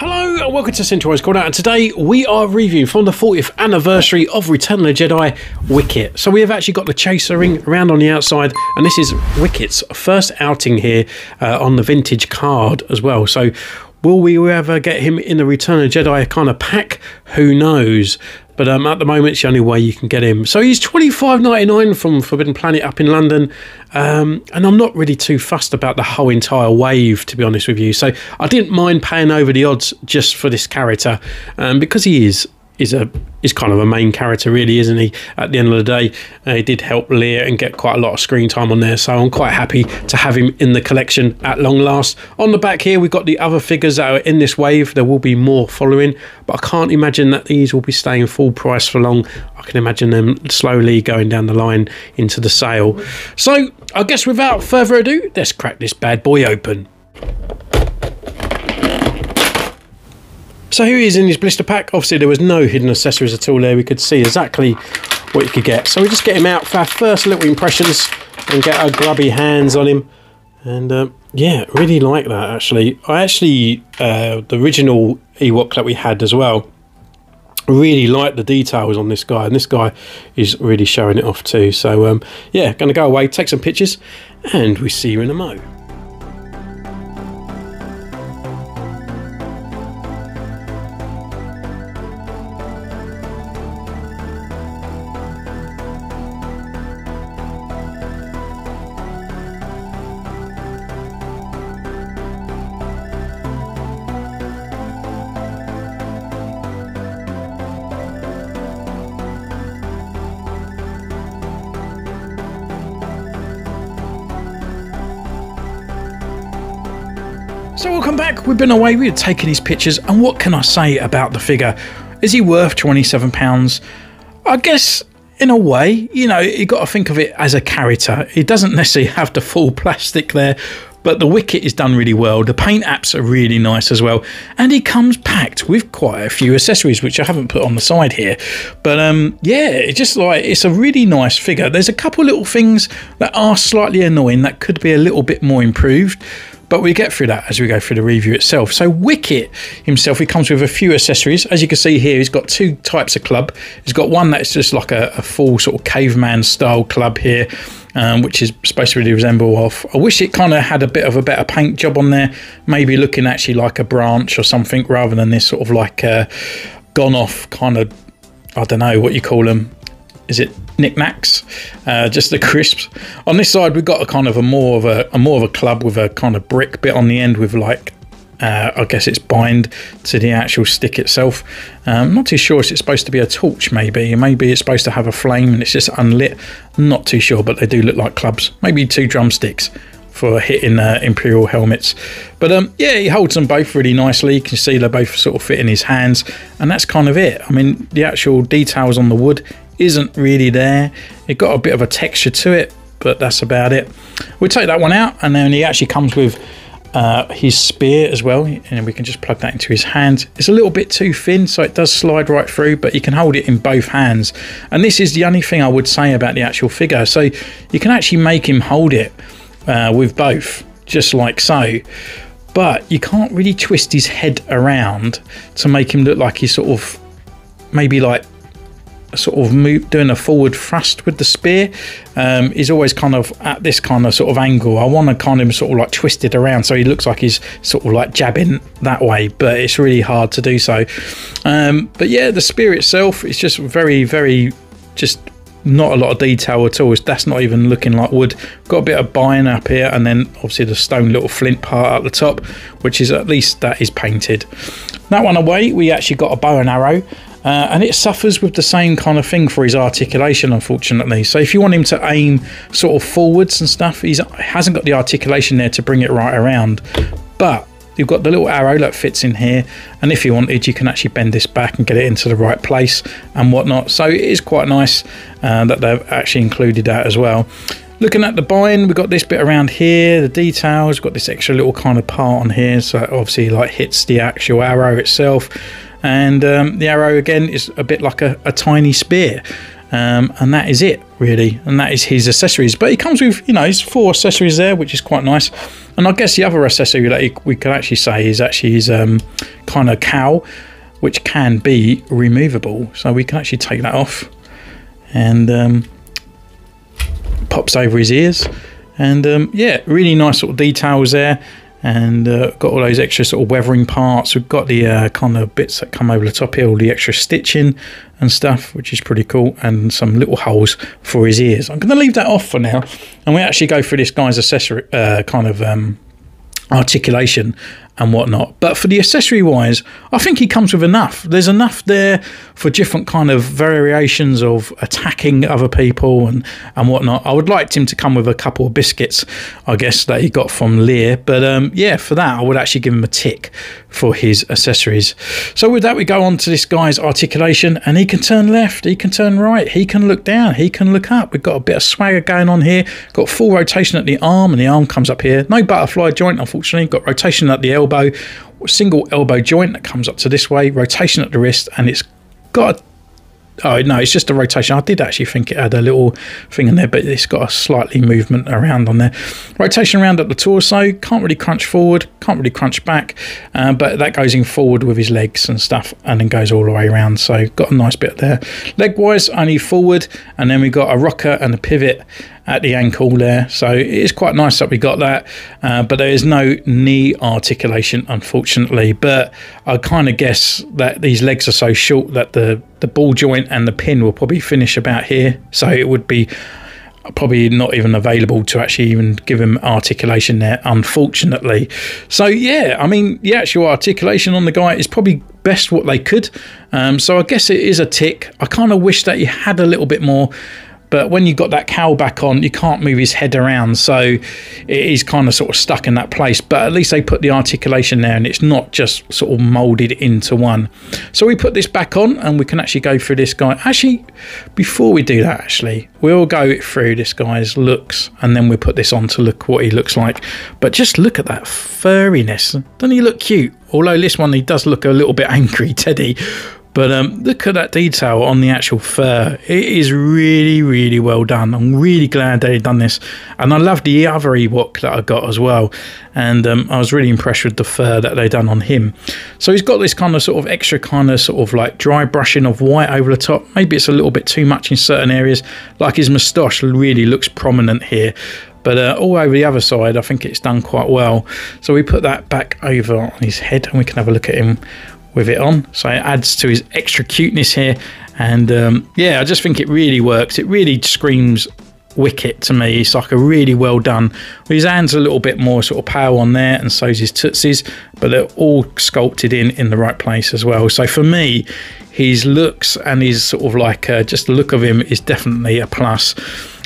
Hello and welcome to Centurion's Gord, and today we are reviewing from the 40th anniversary of Return of the Jedi, Wicket. So we have actually got the chaser ring around on the outside, and this is Wicket's first outing here on the vintage card as well. So will we ever get him in the Return of the Jedi kind of pack? Who knows? But at the moment, it's the only way you can get him. So he's $25.99 from Forbidden Planet up in London. And I'm not really too fussed about the whole entire wave, to be honest with you. So I didn't mind paying over the odds just for this character, because he is kind of a main character, really, isn't he? At the end of the day, he did help Leia and get quite a lot of screen time on there, so I'm quite happy to have him in the collection at long last. On the back here, we've got the other figures that are in this wave. There will be more following, but I can't imagine that these will be staying full price for long. I can imagine them slowly going down the line into the sale. So I guess without further ado, let's crack this bad boy open. So here he is in his blister pack. Obviously there was no hidden accessories at all there. We could see exactly what you could get. So we just get him out for our first little impressions and get our grubby hands on him. And yeah, really like that actually. The original Ewok that we had as well, really like the details on this guy. And this guy is really showing it off too. So yeah, going to go away, take some pictures, and we see you in a mo. So welcome back. We've been away, we've taken his pictures, and what can I say about the figure? Is he worth £27? I guess in a way, you know, you got to think of it as a character. It doesn't necessarily have the full plastic there, but the Wicket is done really well. The paint apps are really nice as well, and he comes packed with quite a few accessories, which I haven't put on the side here. But yeah, it's just like, it's a really nice figure. There's a couple little things that are slightly annoying that could be a little bit more improved, but we get through that as we go through the review itself. So Wicket himself, he comes with a few accessories. As you can see here, he's got two types of club. He's got one that's just like a full sort of caveman style club here, which is supposed to really resemble off. I wish it kind of had a bit of a better paint job on there, maybe looking actually like a branch or something, rather than this sort of like gone off kind of, I don't know what you call them. Is it knickknacks? Just the crisps. On this side, we've got a kind of a more of a club with a kind of brick bit on the end with like I guess it's bind to the actual stick itself. I'm not too sure if it's supposed to be a torch, maybe it's supposed to have a flame and it's just unlit. I'm not too sure, but they do look like clubs. Maybe two drumsticks for hitting Imperial helmets. But yeah, he holds them both really nicely. You can see they both sort of fit in his hands, and that's kind of it. I mean, the actual details on the wood isn't really there. It got a bit of a texture to it, but that's about it. We'll take that one out, and then he actually comes with his spear as well, and we can just plug that into his hands. It's a little bit too thin, so it does slide right through, but you can hold it in both hands, and this is the only thing I would say about the actual figure. So you can actually make him hold it with both, just like so, but you can't really twist his head around to make him look like he's sort of maybe like doing a forward thrust with the spear. He's always kind of at this kind of sort of angle. I want to kind of sort of like twist it around so he looks like he's sort of like jabbing that way, but it's really hard to do so. But yeah, the spear itself is just very, very, just not a lot of detail at all. That's not even looking like wood. Got a bit of bine up here, and then obviously the stone little flint part at the top, which is, at least that is painted. That one away, we actually got a bow and arrow. And it suffers with the same kind of thing for his articulation, unfortunately. So if you want him to aim sort of forwards and stuff, he hasn't got the articulation there to bring it right around. But you've got the little arrow that fits in here, and if you wanted, you can actually bend this back and get it into the right place and whatnot. So it is quite nice that they've actually included that as well. Looking at the bind, we've got this bit around here, the details, we've got this extra little kind of part on here, so it obviously like hits the actual arrow itself. And the arrow again is a bit like a tiny spear. and that is it really, and that is his accessories. But he comes with, you know, his 4 accessories there, which is quite nice. And I guess the other accessory that we could actually say is actually his kind of cowl, which can be removable, so we can actually take that off, and pops over his ears. And yeah, really nice sort of details there, and got all those extra sort of weathering parts. We've got the kind of bits that come over the top here, all the extra stitching and stuff, which is pretty cool, and some little holes for his ears. I'm going to leave that off for now, and we actually go through this guy's accessory kind of articulation and whatnot. But for the accessory wise, I think he comes with enough. There's enough there for different kind of variations of attacking other people and whatnot. I would like him to come with a couple of biscuits, I guess, that he got from Lear. But yeah, for that I would actually give him a tick for his accessories. So with that, we go on to this guy's articulation, and he can turn left, he can turn right, he can look down, he can look up. We've got a bit of swagger going on here. Got full rotation at the arm, and the arm comes up here. No butterfly joint, unfortunately. Got rotation at the elbow, single elbow joint that comes up to this way, rotation at the wrist, and it's got oh no, it's just a rotation. I did actually think it had a little thing in there, but it's got a slightly movement around on there. Rotation around at the torso, can't really crunch forward, can't really crunch back, but that goes in forward with his legs and stuff, and then goes all the way around. So got a nice bit there. Leg wise, only forward, and then we got a rocker and a pivot at the ankle there, so it is quite nice that we got that, but there is no knee articulation, unfortunately. But I kind of guess that these legs are so short that the ball joint and the pin will probably finish about here, so it would be probably not even available to actually even give him articulation there, unfortunately. So yeah, I mean, the actual articulation on the guy is probably best what they could, so I guess it is a tick. I kind of wish that he had a little bit more, but when you got that cowl back on, you can't move his head around, so it is kind of sort of stuck in that place. But at least they put the articulation there, and it's not just sort of molded into one. So we put this back on, and we can actually go through this guy. Actually, before we do that, actually, we'll go through this guy's looks, and then we put this on to look what he looks like. But just look at that furriness. Doesn't he look cute? Although this one, he does look a little bit angry, Teddy. But look at that detail on the actual fur. It is really, really well done. I'm really glad they've done this. And I love the other Ewok that I got as well. And I was really impressed with the fur that they've done on him. So he's got this kind of sort of extra kind of sort of like dry brushing of white over the top. Maybe it's a little bit too much in certain areas. Like his moustache really looks prominent here. But all over the other side, I think it's done quite well. So we put that back over on his head, and we can have a look at him with it on, so it adds to his extra cuteness here. And yeah, I just think it really works. It really screams Wicket to me. It's like a really well done. His hands a little bit more sort of pale on there, and so's his tootsies, but they're all sculpted in the right place as well. So for me, his looks and his sort of like just the look of him is definitely a plus.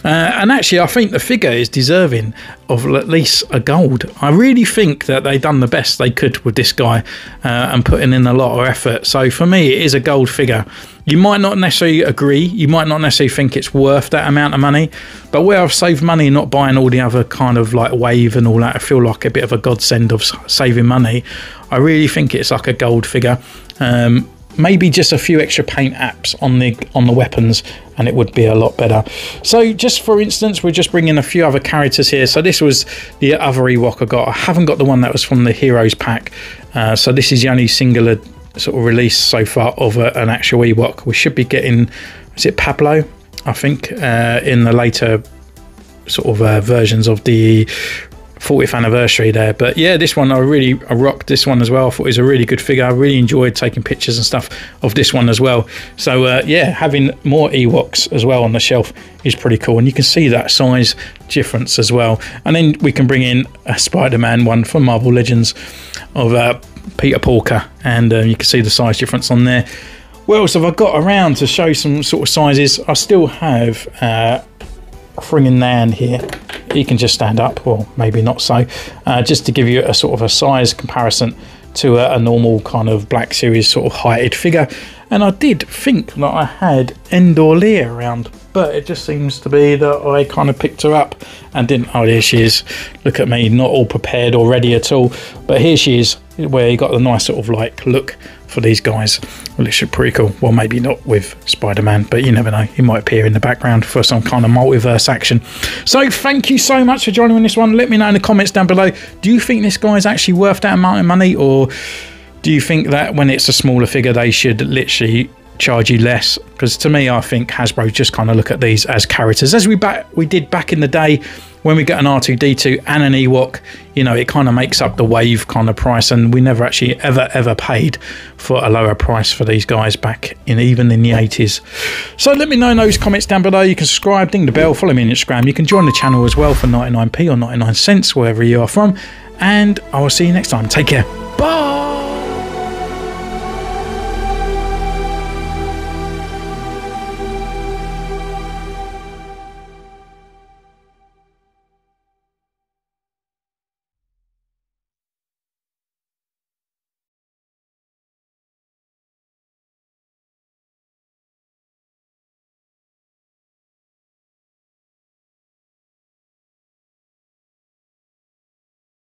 And actually, I think the figure is deserving of at least a gold. I really think that they've done the best they could with this guy, and putting in a lot of effort. So for me, it is a gold figure. You might not necessarily agree. You might not necessarily think it's worth that amount of money. But where I've saved money not buying all the other kind of like wave and all that, I feel like a bit of a godsend of saving money. I really think it's like a gold figure. Maybe just a few extra paint apps on the weapons, and it would be a lot better. So just for instance, we're just bringing a few other characters here. So this was the other Ewok I got. I haven't got the one that was from the Heroes pack. So this is the only singular sort of release so far of an actual Ewok. We should be getting, is it Pablo? I think in the later sort of versions of the 40th anniversary there. But yeah, this one I rocked this one as well. I thought it was a really good figure. I really enjoyed taking pictures and stuff of this one as well. So yeah, having more Ewoks as well on the shelf is pretty cool, and you can see that size difference as well. And then we can bring in a Spider-Man one from Marvel Legends of Peter Porker, and you can see the size difference on there. What else have I got around to show some sort of sizes? I still have friggin' Nan here. He can just stand up, or maybe not so, just to give you a sort of a size comparison to a normal kind of Black Series sort of heighted figure. And I did think that I had Endor Lear around, but it just seems to be that I kind of picked her up and didn't. Oh, there she is. Look at me, not all prepared or ready at all. But here she is, where you got the nice sort of like look for these guys. Well, it should be pretty cool. Well, maybe not with Spider-Man, but you never know. He might appear in the background for some kind of multiverse action. So thank you so much for joining me on this one. Let me know in the comments down below. Do you think this guy is actually worth that amount of money, or do you think that when it's a smaller figure they should literally charge you less? Because to me, I think Hasbro just kind of look at these as characters, as we did back in the day when we get an R2-D2 and an Ewok. You know, it kind of makes up the wave kind of price, and we never actually ever paid for a lower price for these guys back in even in the 80s. So let me know in those comments down below. You can subscribe, ding the bell, follow me on Instagram. You can join the channel as well for 99p or 99 cents, wherever you are from, and I will see you next time. Take care. Bye.